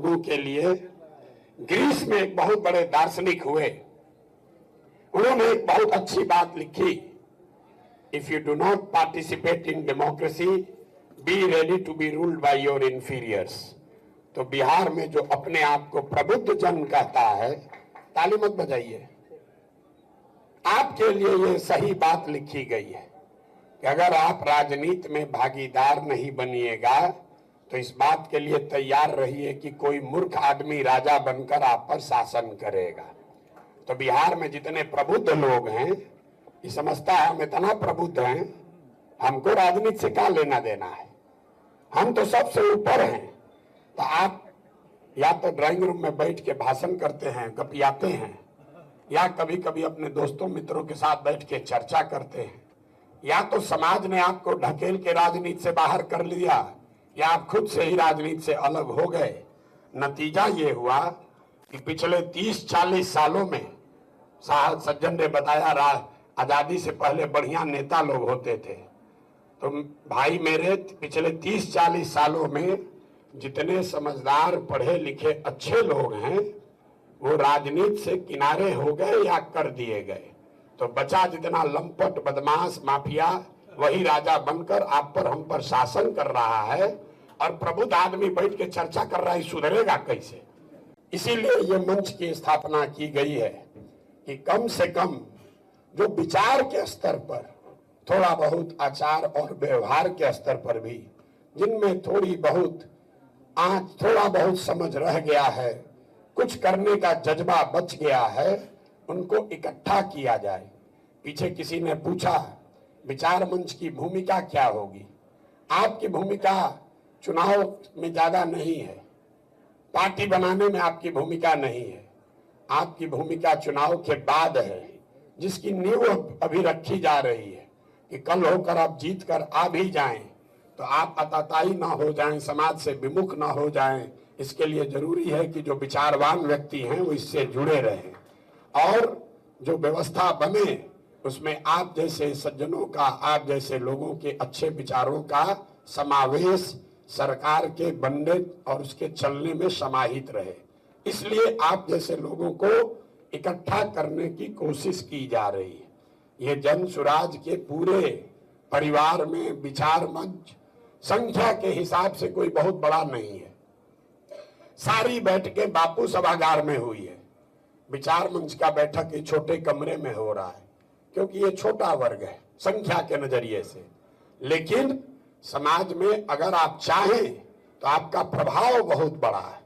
लोगों के लिए। ग्रीस में एक बहुत बड़े दार्शनिक हुए, उन्होंने एक बहुत अच्छी बात लिखी, if you do not participate in democracy be ready to be ruled by your inferiors. तो बिहार में जो अपने आप को प्रबुद्ध जन कहता है, ताली मत बजाइए, आपके लिए ये सही बात लिखी गई है कि अगर आप राजनीति में भागीदार नहीं बनिएगा तो इस बात के लिए तैयार रहिए कि कोई मूर्ख आदमी राजा बनकर आप पर शासन करेगा। तो बिहार में जितने प्रबुद्ध लोग हैं, ये समझता है हम इतना प्रबुद्ध हैं, हमको राजनीति से क्या लेना देना है, हम तो सबसे ऊपर हैं। तो आप या तो ड्राइंग रूम में बैठ के भाषण करते हैं, गपियाते हैं, या कभी कभी अपने दोस्तों मित्रों के साथ बैठ के चर्चा करते हैं, या तो समाज ने आपको ढकेल के राजनीति से बाहर कर लिया, या आप खुद से ही राजनीति से अलग हो गए। नतीजा ये हुआ कि पिछले 30-40 सालों में, साहब सज्जन ने बताया, आजादी से पहले बढ़िया नेता लोग होते थे। तो भाई मेरे, पिछले 30-40 सालों में जितने समझदार पढ़े लिखे अच्छे लोग हैं वो राजनीति से किनारे हो गए या कर दिए गए। तो बचा जितना लंपट बदमाश माफिया, वही राजा बनकर आप पर हम पर शासन कर रहा है, और प्रबुद्ध आदमी बैठ के चर्चा कर रहा है, सुधरेगा कैसे। इसीलिए ये मंच की स्थापना की गई है कि कम से कम जो विचार के स्तर पर, थोड़ा बहुत आचार और व्यवहार के स्तर पर भी जिनमें थोड़ी बहुत आंच, थोड़ा बहुत समझ रह गया है, कुछ करने का जज्बा बच गया है, उनको इकट्ठा किया जाए। पीछे किसी ने पूछा विचार मंच की भूमिका क्या होगी। आपकी भूमिका चुनाव में ज्यादा नहीं है, पार्टी बनाने में आपकी भूमिका नहीं है, आपकी भूमिका चुनाव के बाद है, जिसकी नींव अभी रखी जा रही है कि कल होकर आप जीत कर आ भी जाएं तो आप अताताई ना हो जाएं, समाज से विमुख ना हो जाएं। इसके लिए जरूरी है कि जो विचारवान व्यक्ति हैं वो इससे जुड़े रहें, और जो व्यवस्था बने उसमें आप जैसे सज्जनों का, आप जैसे लोगों के अच्छे विचारों का समावेश सरकार के बनने और उसके चलने में समाहित रहे। इसलिए आप जैसे लोगों को इकट्ठा करने की कोशिश की जा रही है। ये जन सुराज के पूरे परिवार में विचार मंच संख्या के हिसाब से कोई बहुत बड़ा नहीं है। सारी बैठकें बापू सभागार में हुई है, विचार मंच का बैठक एक छोटे कमरे में हो रहा है, क्योंकि ये छोटा वर्ग है संख्या के नजरिए से। लेकिन समाज में अगर आप चाहें तो आपका प्रभाव बहुत बड़ा है।